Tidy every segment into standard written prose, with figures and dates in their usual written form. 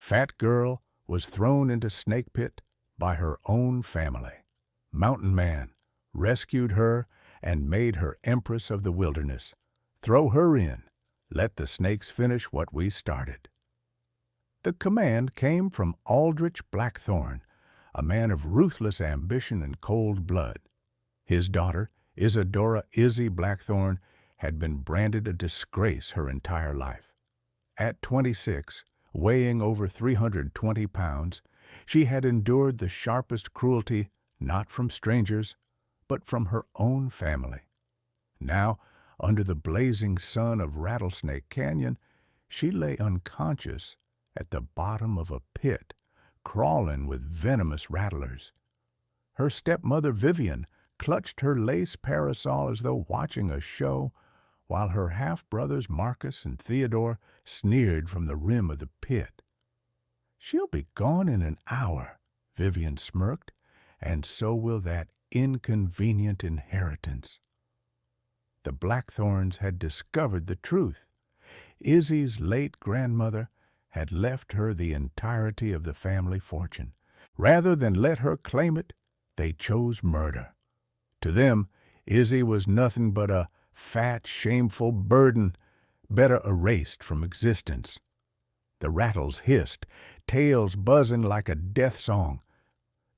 Fat girl was thrown into snake pit by her own family. Mountain man rescued her and made her empress of the wilderness. Throw her in. Let the snakes finish what we started. The command came from Aldrich Blackthorn, a man of ruthless ambition and cold blood. His daughter, Isadora Izzy Blackthorn, had been branded a disgrace her entire life. At 26, weighing over 320 pounds, she had endured the sharpest cruelty not from strangers, but from her own family. Now, under the blazing sun of Rattlesnake Canyon, she lay unconscious at the bottom of a pit, crawling with venomous rattlers. Her stepmother Vivian clutched her lace parasol as though watching a show, while her half-brothers Marcus and Theodore sneered from the rim of the pit. "She'll be gone in an hour," Vivian smirked, "and so will that inconvenient inheritance." The Blackthorns had discovered the truth. Izzy's late grandmother had left her the entirety of the family fortune. Rather than let her claim it, they chose murder. To them, Izzy was nothing but a fat, shameful burden, better erased from existence. The rattles hissed, tails buzzing like a death song.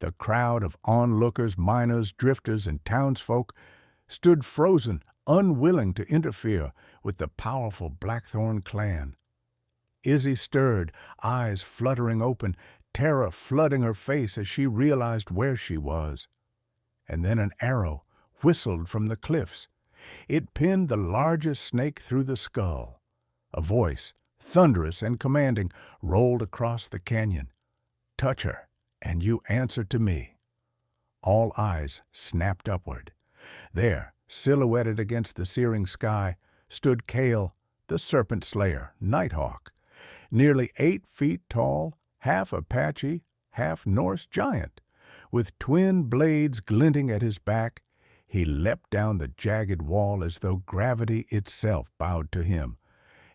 The crowd of onlookers, miners, drifters, and townsfolk stood frozen, unwilling to interfere with the powerful Blackthorn clan. Izzy stirred, eyes fluttering open, terror flooding her face as she realized where she was. And then an arrow whistled from the cliffs. It pinned the largest snake through the skull. A voice, thunderous and commanding, rolled across the canyon. "Touch her, and you answer to me." All eyes snapped upward. There, silhouetted against the searing sky, stood Kale, the serpent slayer, Nighthawk, nearly 8 feet tall, half Apache, half Norse giant. With twin blades glinting at his back, he leapt down the jagged wall as though gravity itself bowed to him.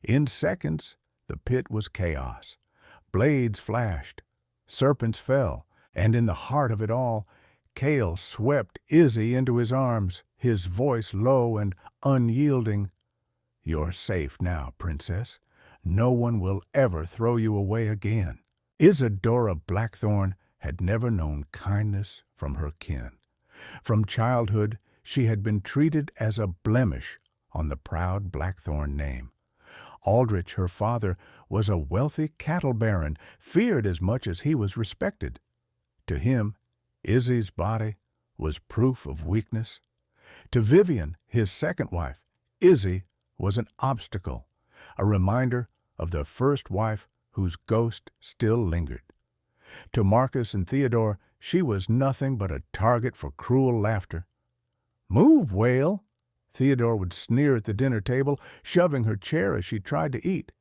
In seconds, the pit was chaos. Blades flashed, serpents fell, and in the heart of it all, Kale swept Izzy into his arms, his voice low and unyielding. "You're safe now, princess. No one will ever throw you away again." Isadora Blackthorn had never known kindness from her kin. From childhood, she had been treated as a blemish on the proud Blackthorn name. Aldrich, her father, was a wealthy cattle baron, feared as much as he was respected. To him, Izzy's body was proof of weakness. To Vivian, his second wife, Izzy was an obstacle, a reminder of the first wife whose ghost still lingered. To Marcus and Theodore, she was nothing but a target for cruel laughter. "Move, whale!" Theodore would sneer at the dinner table, shoving her chair as she tried to eat.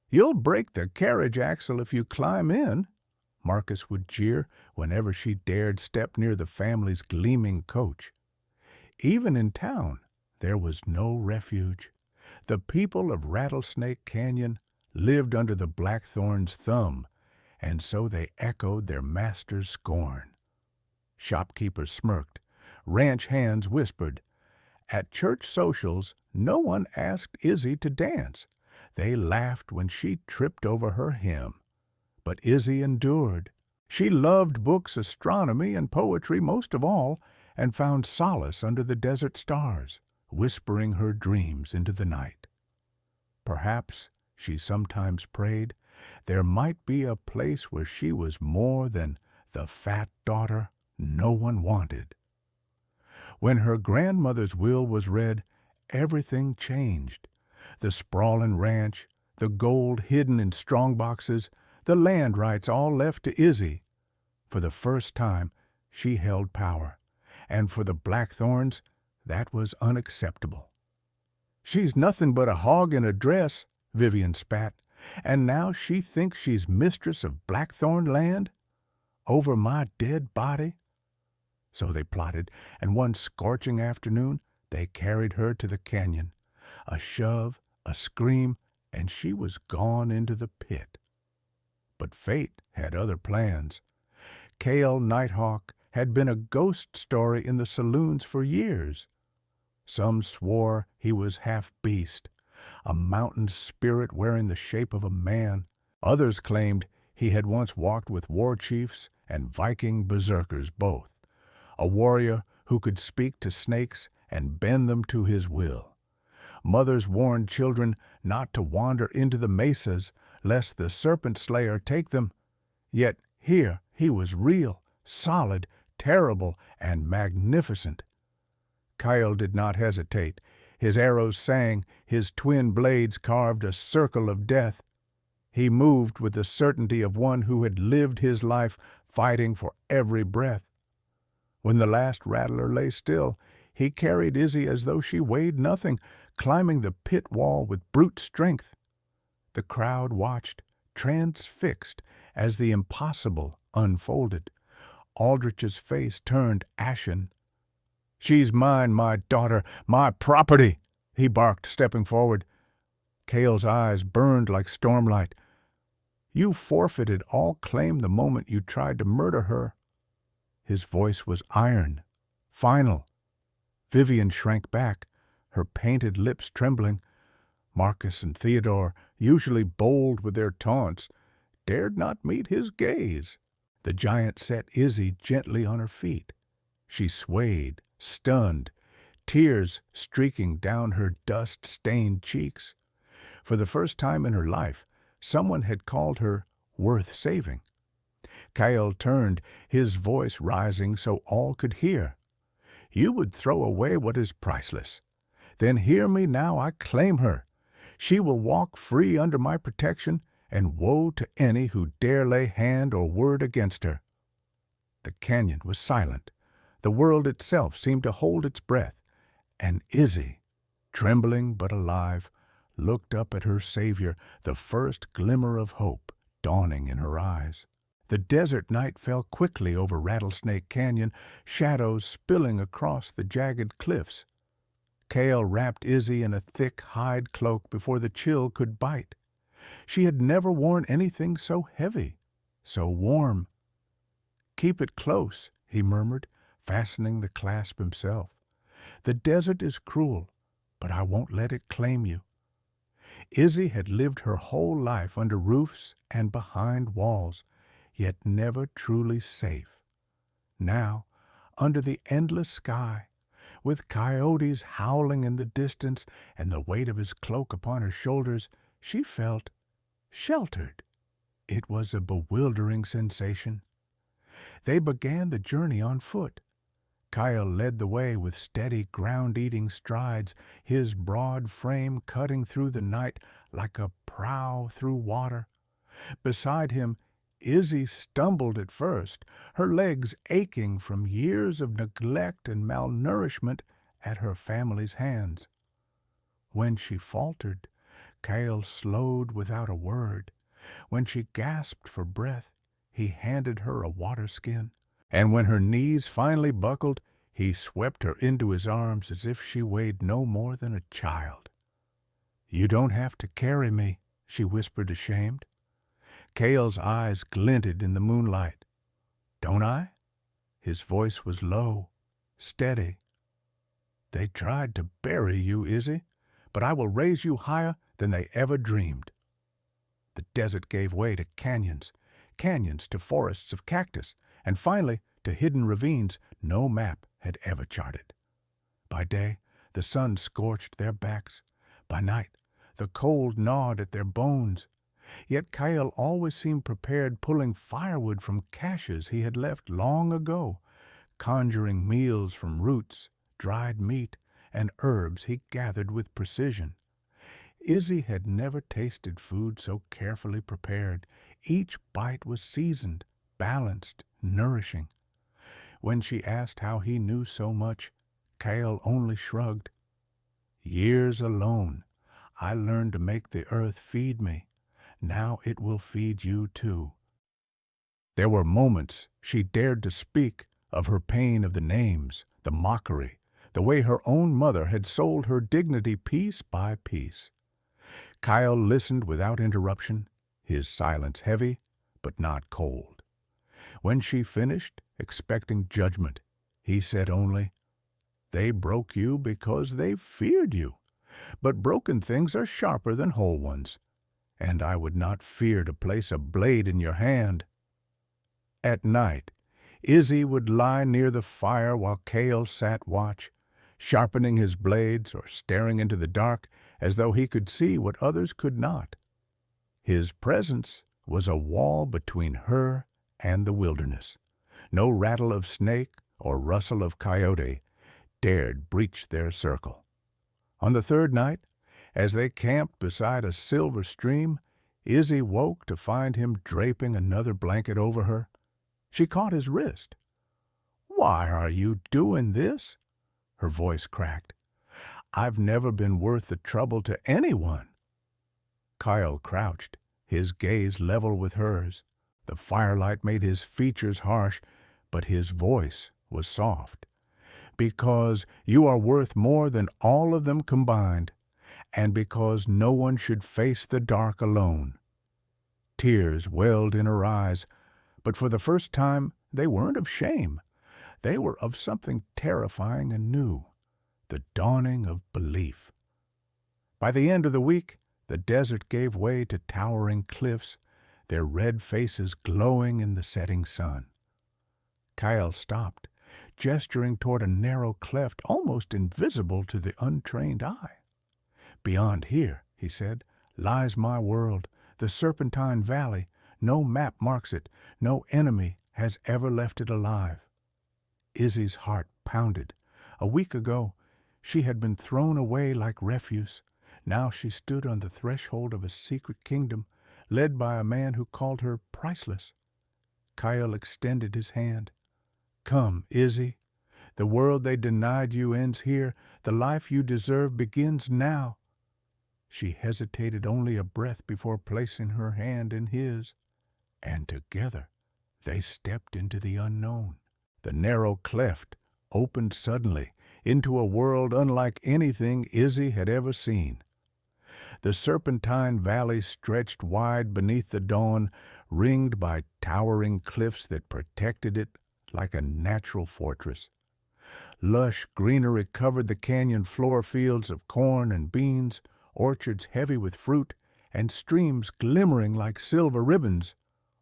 "You'll break the carriage axle if you climb in," Marcus would jeer whenever she dared step near the family's gleaming coach. Even in town, there was no refuge. The people of Rattlesnake Canyon lived under the Blackthorn's thumb, and so they echoed their master's scorn. Shopkeepers smirked. Ranch hands whispered. At church socials, no one asked Izzy to dance. They laughed when she tripped over her hymn. But Izzy endured. She loved books, astronomy, and poetry most of all, and found solace under the desert stars, whispering her dreams into the night. Perhaps, she sometimes prayed, there might be a place where she was more than the fat daughter no one wanted. When her grandmother's will was read, everything changed. The sprawling ranch, the gold hidden in strongboxes, the land rights all left to Izzy. For the first time, she held power, and for the Blackthorns, that was unacceptable. "She's nothing but a hog in a dress," Vivian spat, "and now she thinks she's mistress of Blackthorn land? Over my dead body?" So they plotted, and one scorching afternoon they carried her to the canyon. A shove, a scream, and she was gone into the pit. But fate had other plans. Cale Nighthawk had been a ghost story in the saloons for years. Some swore he was half beast, a mountain spirit wearing the shape of a man. Others claimed he had once walked with war chiefs and Viking berserkers both, a warrior who could speak to snakes and bend them to his will. Mothers warned children not to wander into the mesas, lest the serpent slayer take them. Yet here he was real, solid, terrible, and magnificent. Kyle did not hesitate. His arrows sang, his twin blades carved a circle of death. He moved with the certainty of one who had lived his life fighting for every breath. When the last rattler lay still, he carried Izzy as though she weighed nothing, climbing the pit wall with brute strength. The crowd watched, transfixed, as the impossible unfolded. Aldrich's face turned ashen. "She's mine, my daughter, my property," he barked, stepping forward. Cale's eyes burned like stormlight. "You forfeited all claim the moment you tried to murder her." His voice was iron, final. Vivian shrank back, her painted lips trembling. Marcus and Theodore, usually bold with their taunts, dared not meet his gaze. The giant set Izzy gently on her feet. She swayed, stunned, tears streaking down her dust-stained cheeks. For the first time in her life, someone had called her worth saving. Kyle turned, his voice rising so all could hear. "You would throw away what is priceless. Then hear me now, I claim her. She will walk free under my protection, and woe to any who dare lay hand or word against her." The canyon was silent. The world itself seemed to hold its breath, and Izzy, trembling but alive, looked up at her savior, the first glimmer of hope dawning in her eyes. The desert night fell quickly over Rattlesnake Canyon, shadows spilling across the jagged cliffs. Cale wrapped Izzy in a thick hide cloak before the chill could bite. She had never worn anything so heavy, so warm. "Keep it close," he murmured, fastening the clasp himself. "The desert is cruel, but I won't let it claim you." Izzy had lived her whole life under roofs and behind walls, yet never truly safe. Now, under the endless sky, with coyotes howling in the distance and the weight of his cloak upon her shoulders, she felt sheltered. It was a bewildering sensation. They began the journey on foot. Kyle led the way with steady, ground-eating strides, his broad frame cutting through the night like a prow through water. Beside him, Izzy stumbled at first, her legs aching from years of neglect and malnourishment at her family's hands. When she faltered, Kyle slowed without a word. When she gasped for breath, he handed her a water skin. And when her knees finally buckled, he swept her into his arms as if she weighed no more than a child. "You don't have to carry me," she whispered, ashamed. Cale's eyes glinted in the moonlight. "Don't I?" His voice was low, steady. "They tried to bury you, Izzy, but I will raise you higher than they ever dreamed." The desert gave way to canyons, canyons to forests of cactus, and finally to hidden ravines no map had ever charted. By day, the sun scorched their backs. By night, the cold gnawed at their bones. Yet Kyle always seemed prepared, pulling firewood from caches he had left long ago, conjuring meals from roots, dried meat, and herbs he gathered with precision. Izzy had never tasted food so carefully prepared. Each bite was seasoned, balanced, nourishing. When she asked how he knew so much, Kale only shrugged. "Years alone, I learned to make the earth feed me. Now it will feed you too." There were moments she dared to speak of her pain of the names, the mockery, the way her own mother had sold her dignity piece by piece. Kyle listened without interruption, his silence heavy, but not cold. When she finished, expecting judgment, he said only, "They broke you because they feared you. But broken things are sharper than whole ones, and I would not fear to place a blade in your hand." At night, Izzy would lie near the fire while Cale sat watch, sharpening his blades or staring into the dark as though he could see what others could not. His presence was a wall between her and the wilderness. No rattle of snake or rustle of coyote dared breach their circle. On the third night, as they camped beside a silver stream, Izzy woke to find him draping another blanket over her. She caught his wrist. "Why are you doing this?" Her voice cracked. "I've never been worth the trouble to anyone." Kyle crouched, his gaze level with hers. The firelight made his features harsh, but his voice was soft. "Because you are worth more than all of them combined, and because no one should face the dark alone." Tears welled in her eyes, but for the first time they weren't of shame. They were of something terrifying and new, the dawning of belief. By the end of the week, the desert gave way to towering cliffs, their red faces glowing in the setting sun. Kyle stopped, gesturing toward a narrow cleft almost invisible to the untrained eye. "Beyond here," he said, "lies my world, the Serpentine Valley. No map marks it. No enemy has ever left it alive." Izzy's heart pounded. A week ago, she had been thrown away like refuse. Now she stood on the threshold of a secret kingdom, led by a man who called her priceless. Kyle extended his hand. "Come, Izzy. The world they denied you ends here. The life you deserve begins now." She hesitated only a breath before placing her hand in his, and together they stepped into the unknown. The narrow cleft opened suddenly into a world unlike anything Izzy had ever seen. The Serpentine Valley stretched wide beneath the dawn, ringed by towering cliffs that protected it like a natural fortress. Lush greenery covered the canyon floor, fields of corn and beans, orchards heavy with fruit, and streams glimmering like silver ribbons,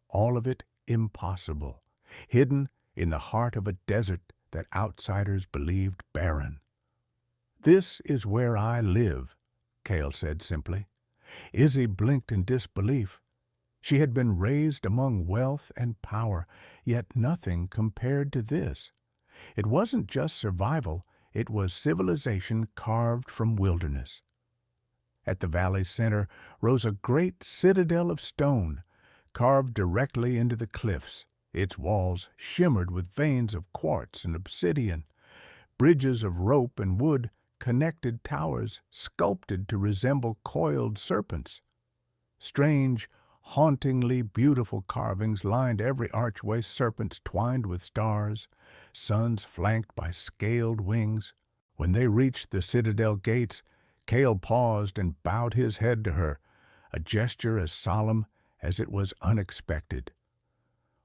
all of it impossible, hidden in the heart of a desert that outsiders believed barren. "This is where I live," Cale said simply. Izzy blinked in disbelief. She had been raised among wealth and power, yet nothing compared to this. It wasn't just survival, it was civilization carved from wilderness. At the valley's center rose a great citadel of stone, carved directly into the cliffs. Its walls shimmered with veins of quartz and obsidian. Bridges of rope and wood connected towers sculpted to resemble coiled serpents. Strange, hauntingly beautiful carvings lined every archway, serpents twined with stars, suns flanked by scaled wings. When they reached the citadel gates, Cale paused and bowed his head to her, a gesture as solemn as it was unexpected.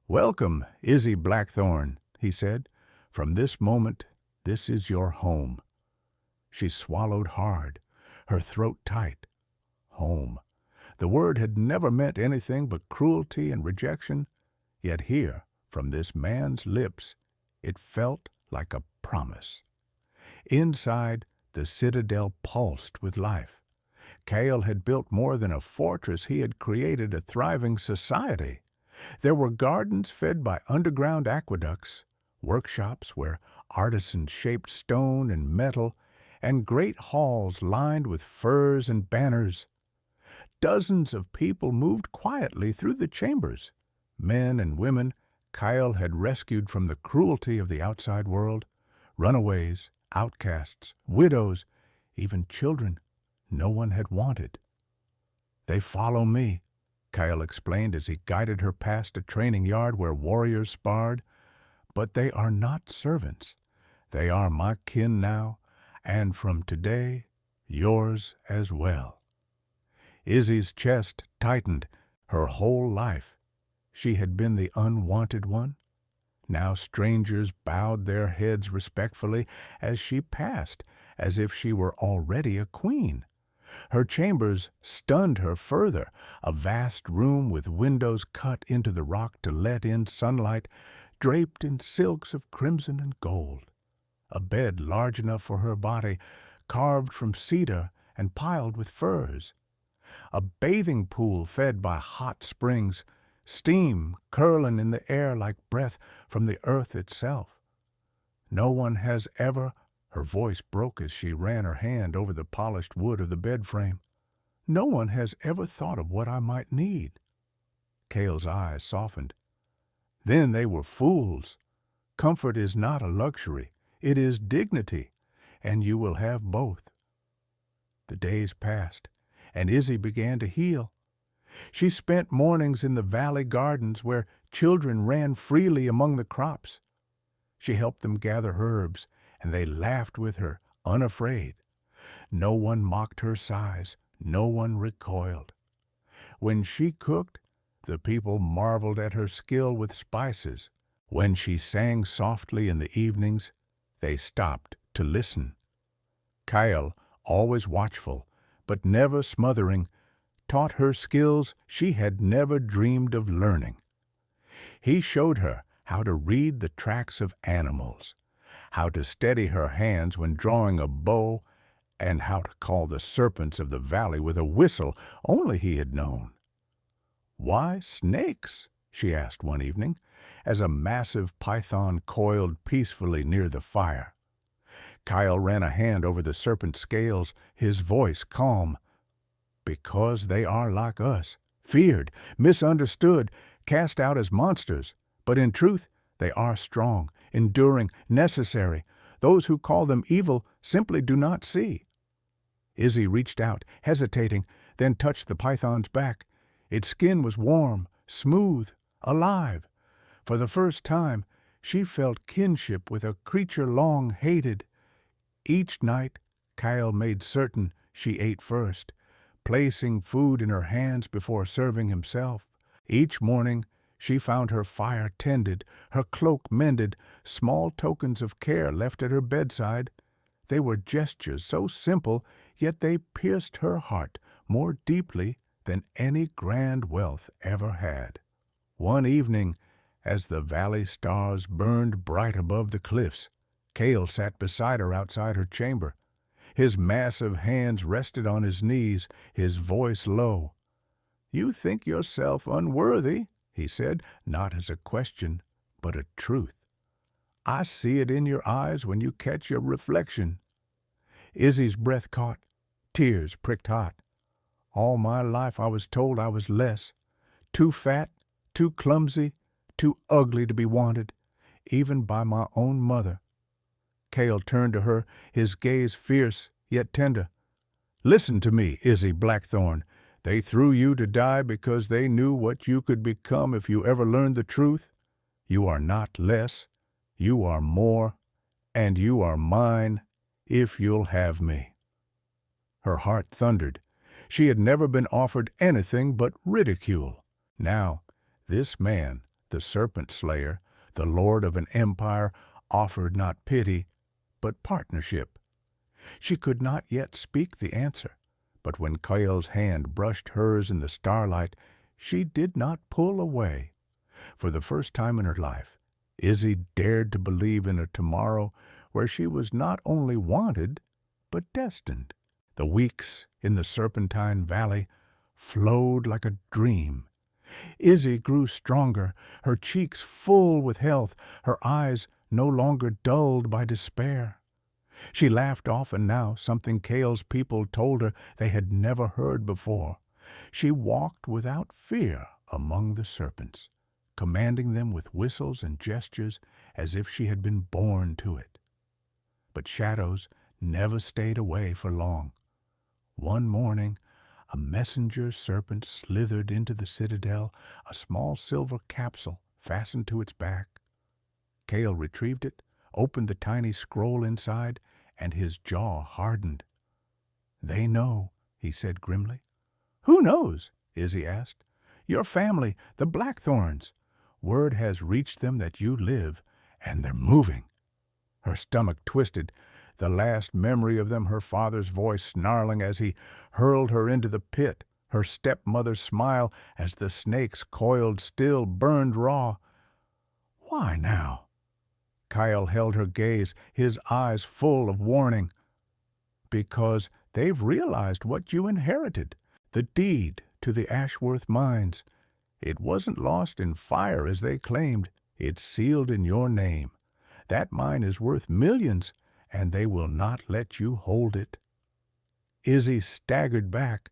"Welcome, Izzy Blackthorn," he said. "From this moment, this is your home." She swallowed hard, her throat tight. Home. The word had never meant anything but cruelty and rejection, yet here, from this man's lips, it felt like a promise. Inside, the citadel pulsed with life. Cale had built more than a fortress, he had created a thriving society. There were gardens fed by underground aqueducts, workshops where artisans shaped stone and metal, and great halls lined with furs and banners. Dozens of people moved quietly through the chambers, men and women Kyle had rescued from the cruelty of the outside world, runaways, outcasts, widows, even children no one had wanted. "They follow me," Kyle explained as he guided her past a training yard where warriors sparred. "But they are not servants. They are my kin now, and from today, yours as well." Izzy's chest tightened. Her whole life, she had been the unwanted one. Now strangers bowed their heads respectfully as she passed, as if she were already a queen. Her chambers stunned her further, a vast room with windows cut into the rock to let in sunlight, draped in silks of crimson and gold. A bed large enough for her body, carved from cedar and piled with furs. A bathing pool fed by hot springs, steam curling in the air like breath from the earth itself. No one has ever, her voice broke as she ran her hand over the polished wood of the bed frame, no one has ever thought of what I might need. Cale's eyes softened. Then they were fools. Comfort is not a luxury, it is dignity, and you will have both. The days passed, and Izzy began to heal. She spent mornings in the valley gardens where children ran freely among the crops. She helped them gather herbs, and they laughed with her, unafraid. No one mocked her sighs, no one recoiled. When she cooked, the people marveled at her skill with spices. When she sang softly in the evenings, they stopped to listen. Kyle, always watchful, but never smothering, taught her skills she had never dreamed of learning. He showed her how to read the tracks of animals, how to steady her hands when drawing a bow, and how to call the serpents of the valley with a whistle only he had known. "Why snakes?" she asked one evening, as a massive python coiled peacefully near the fire. Kyle ran a hand over the serpent's scales, his voice calm. "Because they are like us, feared, misunderstood, cast out as monsters, but in truth they are strong, enduring, necessary. Those who call them evil simply do not see." Izzy reached out, hesitating, then touched the python's back. Its skin was warm, smooth, alive. For the first time, she felt kinship with a creature long hated. Each night, Kyle made certain she ate first, placing food in her hands before serving himself. Each morning, she found her fire tended, her cloak mended, small tokens of care left at her bedside. They were gestures so simple, yet they pierced her heart more deeply than any grand wealth ever had. One evening, as the valley stars burned bright above the cliffs, Cale sat beside her outside her chamber. His massive hands rested on his knees, his voice low. "You think yourself unworthy," he said, not as a question, but a truth. "I see it in your eyes when you catch your reflection." Izzy's breath caught. Tears pricked hot. "All my life I was told I was less, too fat, too clumsy, too ugly to be wanted, even by my own mother." Cale turned to her, his gaze fierce yet tender. "Listen to me, Izzy Blackthorn. They threw you to die because they knew what you could become if you ever learned the truth. You are not less, you are more, and you are mine if you'll have me." Her heart thundered. She had never been offered anything but ridicule. Now, this man, the serpent slayer, the lord of an empire, offered not pity, but partnership. She could not yet speak the answer, but when Cale's hand brushed hers in the starlight, she did not pull away. For the first time in her life, Izzy dared to believe in a tomorrow where she was not only wanted, but destined. The weeks in the Serpentine Valley flowed like a dream. Izzy grew stronger, her cheeks full with health, her eyes no longer dulled by despair. She laughed often now, something Cale's people told her they had never heard before. She walked without fear among the serpents, commanding them with whistles and gestures as if she had been born to it. But shadows never stayed away for long. One morning, a messenger serpent slithered into the citadel, a small silver capsule fastened to its back. Cale retrieved it, opened the tiny scroll inside, and his jaw hardened. "They know," he said grimly. "Who knows?" Izzy asked. "Your family, the Blackthorns. Word has reached them that you live, and they're moving." Her stomach twisted, the last memory of them her father's voice snarling as he hurled her into the pit, her stepmother's smile as the snakes coiled still burned raw. "Why now?" Kyle held her gaze, his eyes full of warning. "Because they've realized what you inherited, the deed to the Ashworth mines. It wasn't lost in fire as they claimed. It's sealed in your name. That mine is worth millions, and they will not let you hold it." Izzy staggered back.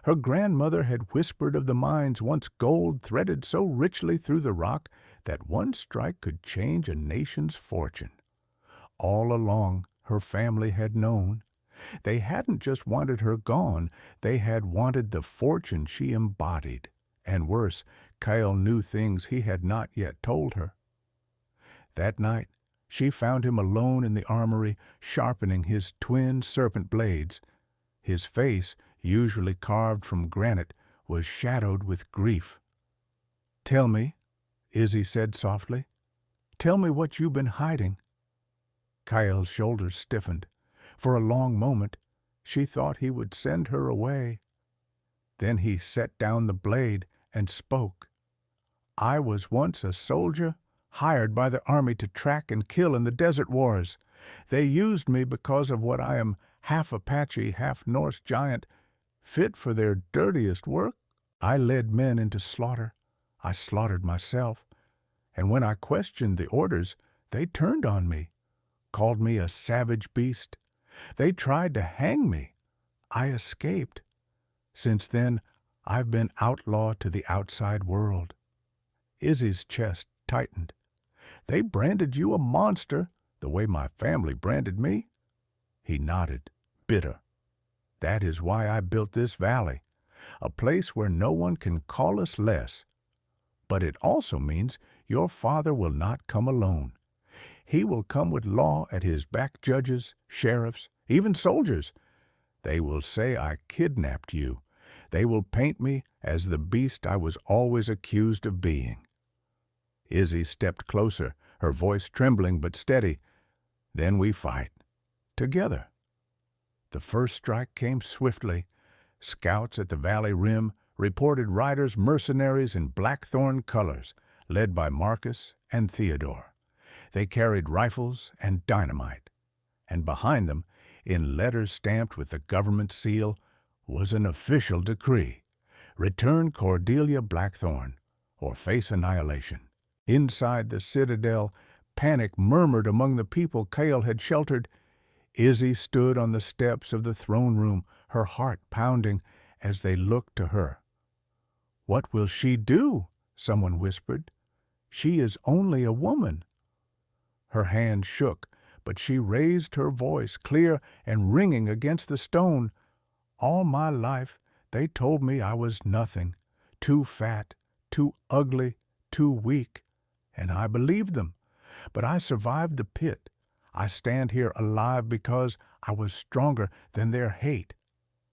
Her grandmother had whispered of the mines once gold threaded so richly through the rock that one strike could change a nation's fortune. All along, her family had known. They hadn't just wanted her gone, they had wanted the fortune she embodied. And worse, Kyle knew things he had not yet told her. That night, she found him alone in the armory, sharpening his twin serpent blades. His face, usually carved from granite, was shadowed with grief. "Tell me," Izzy said softly. "Tell me what you've been hiding." Kyle's shoulders stiffened. For a long moment, she thought he would send her away. Then he set down the blade and spoke. "I was once a soldier, hired by the army to track and kill in the desert wars. They used me because of what I am, half Apache, half Norse giant, fit for their dirtiest work. I led men into slaughter. I slaughtered myself. And when I questioned the orders, they turned on me, called me a savage beast. They tried to hang me. I escaped. Since then, I've been outlawed to the outside world." Izzy's chest tightened. "They branded you a monster, the way my family branded me?" He nodded, bitter. "That is why I built this valley, a place where no one can call us less. But it also means your father will not come alone. He will come with law at his back, judges, sheriffs, even soldiers. They will say I kidnapped you. They will paint me as the beast I was always accused of being." Izzy stepped closer, her voice trembling but steady. "Then we fight. Together." The first strike came swiftly. Scouts at the valley rim reported riders mercenaries in blackthorn colors, led by Marcus and Theodore. They carried rifles and dynamite. And behind them, in letters stamped with the government seal, was an official decree: return Cordelia Blackthorn, or face annihilation. Inside the citadel, panic murmured among the people Kale had sheltered. Izzy stood on the steps of the throne room, her heart pounding as they looked to her. "What will she do?" someone whispered. "She is only a woman." Her hand shook, but she raised her voice, clear and ringing against the stone. "All my life they told me I was nothing, too fat, too ugly, too weak, and I believed them. But I survived the pit. I stand here alive because I was stronger than their hate.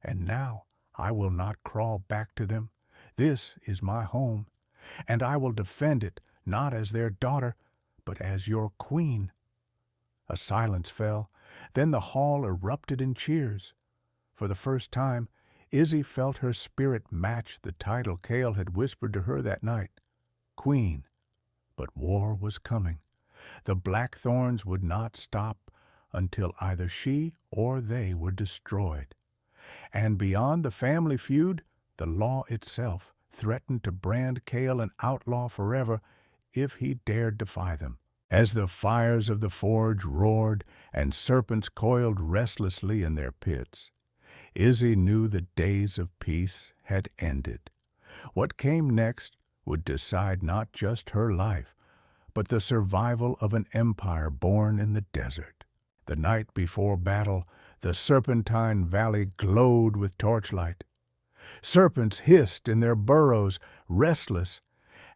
And now I will not crawl back to them. This is my home, and I will defend it, not as their daughter, but as your queen." A silence fell. Then the hall erupted in cheers. For the first time, Izzy felt her spirit match the title Kale had whispered to her that night, Queen. But war was coming. The blackthorns would not stop until either she or they were destroyed. And beyond the family feud, the law itself threatened to brand Kale an outlaw forever if he dared defy them. As the fires of the forge roared and serpents coiled restlessly in their pits, Izzy knew the days of peace had ended. What came next would decide not just her life, but the survival of an empire born in the desert. The night before battle, the Serpentine Valley glowed with torchlight. Serpents hissed in their burrows, restless,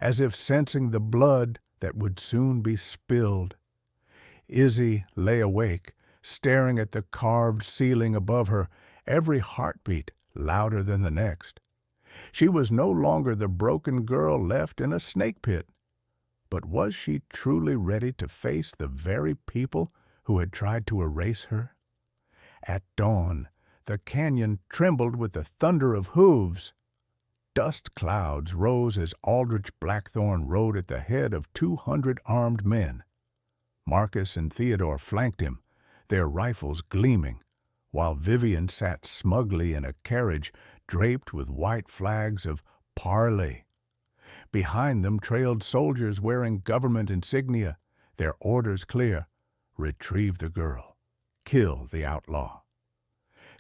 as if sensing the blood that would soon be spilled. Izzy lay awake, staring at the carved ceiling above her, every heartbeat louder than the next. She was no longer the broken girl left in a snake pit. But was she truly ready to face the very people who had tried to erase her? At dawn, the canyon trembled with the thunder of hooves. Dust clouds rose as Aldrich Blackthorn rode at the head of 200 armed men. Marcus and Theodore flanked him, their rifles gleaming, while Vivian sat smugly in a carriage draped with white flags of parley. Behind them trailed soldiers wearing government insignia, their orders clear: retrieve the girl, kill the outlaw.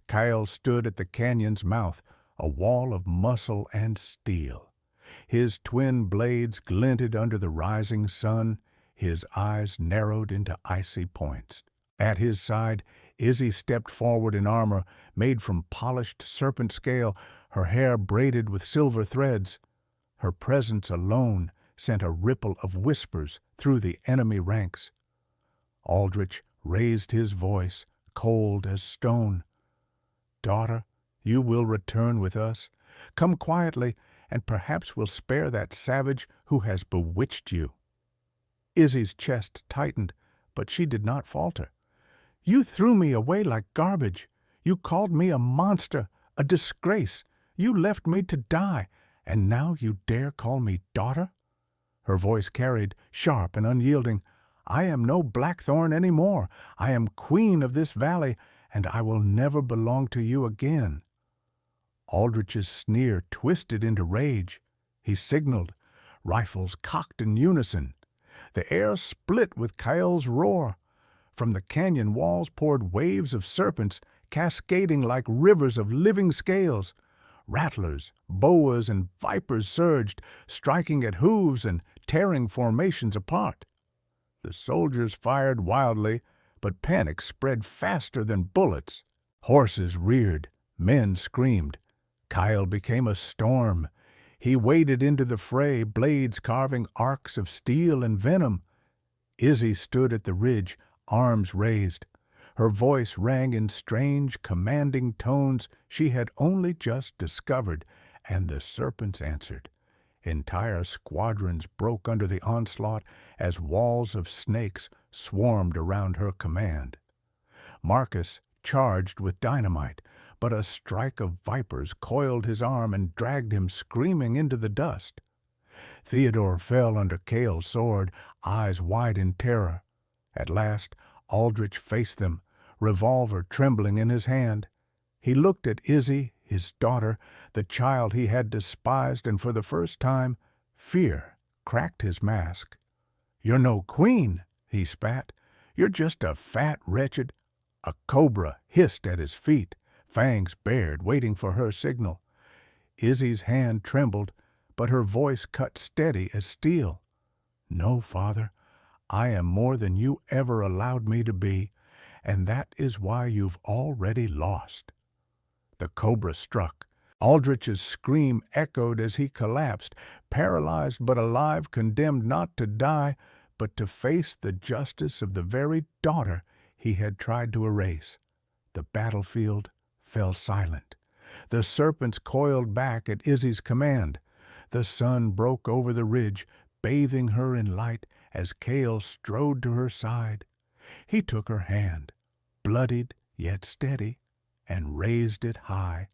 Kyle stood at the canyon's mouth, a wall of muscle and steel. His twin blades glinted under the rising sun, his eyes narrowed into icy points. At his side, Izzy stepped forward in armor made from polished serpent scale, her hair braided with silver threads. Her presence alone sent a ripple of whispers through the enemy ranks. Aldrich raised his voice, cold as stone. "Daughter, you will return with us. Come quietly, and perhaps we'll spare that savage who has bewitched you." Izzy's chest tightened, but she did not falter. "You threw me away like garbage. You called me a monster, a disgrace. You left me to die, and now you dare call me daughter?" Her voice carried, sharp and unyielding. "I am no Blackthorn any more. I am queen of this valley, and I will never belong to you again." Aldrich's sneer twisted into rage. He signaled, rifles cocked in unison. The air split with Kyle's roar. From the canyon walls poured waves of serpents, cascading like rivers of living scales. Rattlers, boas, and vipers surged, striking at hooves and tearing formations apart. The soldiers fired wildly, but panic spread faster than bullets. Horses reared, men screamed. Kyle became a storm. He waded into the fray, blades carving arcs of steel and venom. Izzy stood at the ridge, arms raised. Her voice rang in strange, commanding tones she had only just discovered, and the serpents answered. Entire squadrons broke under the onslaught as walls of snakes swarmed around her command. Marcus charged with dynamite, but a strike of vipers coiled his arm and dragged him screaming into the dust. Theodore fell under Cale's sword, eyes wide in terror. At last, Aldrich faced them, revolver trembling in his hand. He looked at Izzy, his daughter, the child he had despised, and for the first time, fear cracked his mask. "You're no queen," he spat. "You're just a fat wretched—" A cobra hissed at his feet, fangs bared, waiting for her signal. Izzy's hand trembled, but her voice cut steady as steel. "No, father, I am more than you ever allowed me to be, and that is why you've already lost." The cobra struck. Aldrich's scream echoed as he collapsed, paralyzed but alive, condemned not to die, but to face the justice of the very daughter he had tried to erase. The battlefield fell silent. The serpents coiled back at Izzy's command. The sun broke over the ridge, bathing her in light as Cale strode to her side. He took her hand, bloodied yet steady, and raised it high,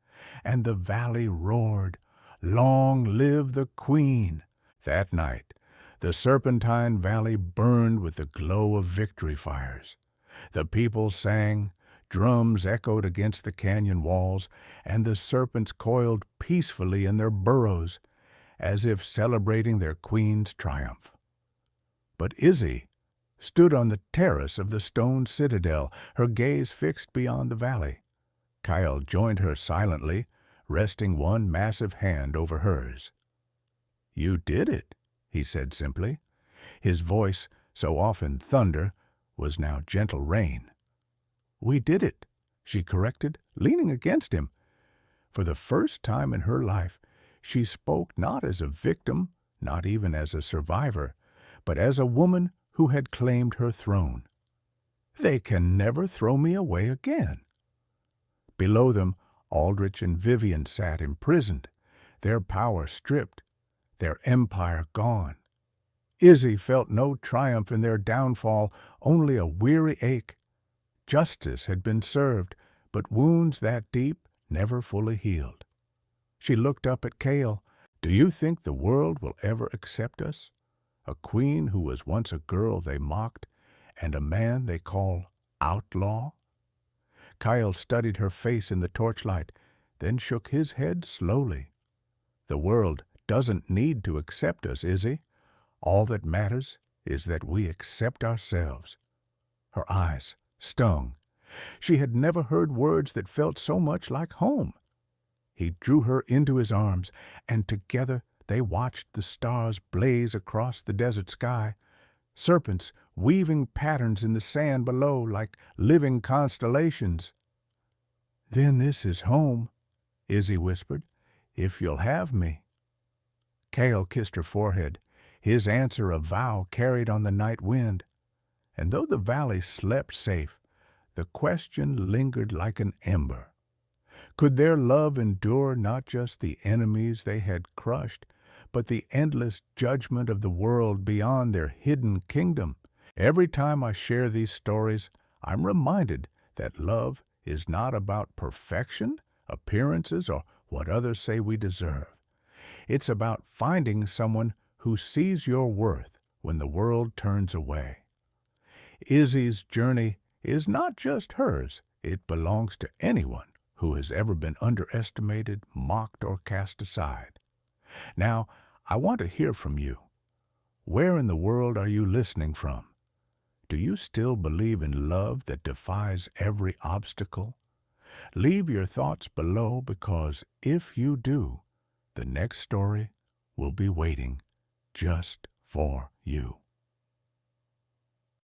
and the valley roared, "Long live the Queen!" That night, the Serpentine Valley burned with the glow of victory fires. The people sang, drums echoed against the canyon walls, and the serpents coiled peacefully in their burrows, as if celebrating their queen's triumph. But Izzy stood on the terrace of the stone citadel, her gaze fixed beyond the valley. Kyle joined her silently, resting one massive hand over hers. "You did it," he said simply. His voice, so often thunder, was now gentle rain. "We did it," she corrected, leaning against him. For the first time in her life, she spoke not as a victim, not even as a survivor, but as a woman who had claimed her throne. "They can never throw me away again." Below them, Aldrich and Vivian sat imprisoned, their power stripped, their empire gone. Izzy felt no triumph in their downfall, only a weary ache. Justice had been served, but wounds that deep never fully healed. She looked up at Cale. "Do you think the world will ever accept us? A queen who was once a girl they mocked, and a man they call outlaw?" Kyle studied her face in the torchlight, then shook his head slowly. "The world doesn't need to accept us, Izzy. All that matters is that we accept ourselves." Her eyes stung. She had never heard words that felt so much like home. He drew her into his arms, and together they watched the stars blaze across the desert sky, serpents weaving patterns in the sand below like living constellations. "Then this is home," Izzy whispered, "if you'll have me." Cale kissed her forehead, his answer a vow carried on the night wind. And though the valley slept safe, the question lingered like an ember. Could their love endure not just the enemies they had crushed, but the endless judgment of the world beyond their hidden kingdom? Every time I share these stories, I'm reminded that love is not about perfection, appearances, or what others say we deserve. It's about finding someone who sees your worth when the world turns away. Izzy's journey is not just hers. It belongs to anyone who has ever been underestimated, mocked, or cast aside. Now, I want to hear from you. Where in the world are you listening from? Do you still believe in love that defies every obstacle? Leave your thoughts below, because if you do, the next story will be waiting just for you.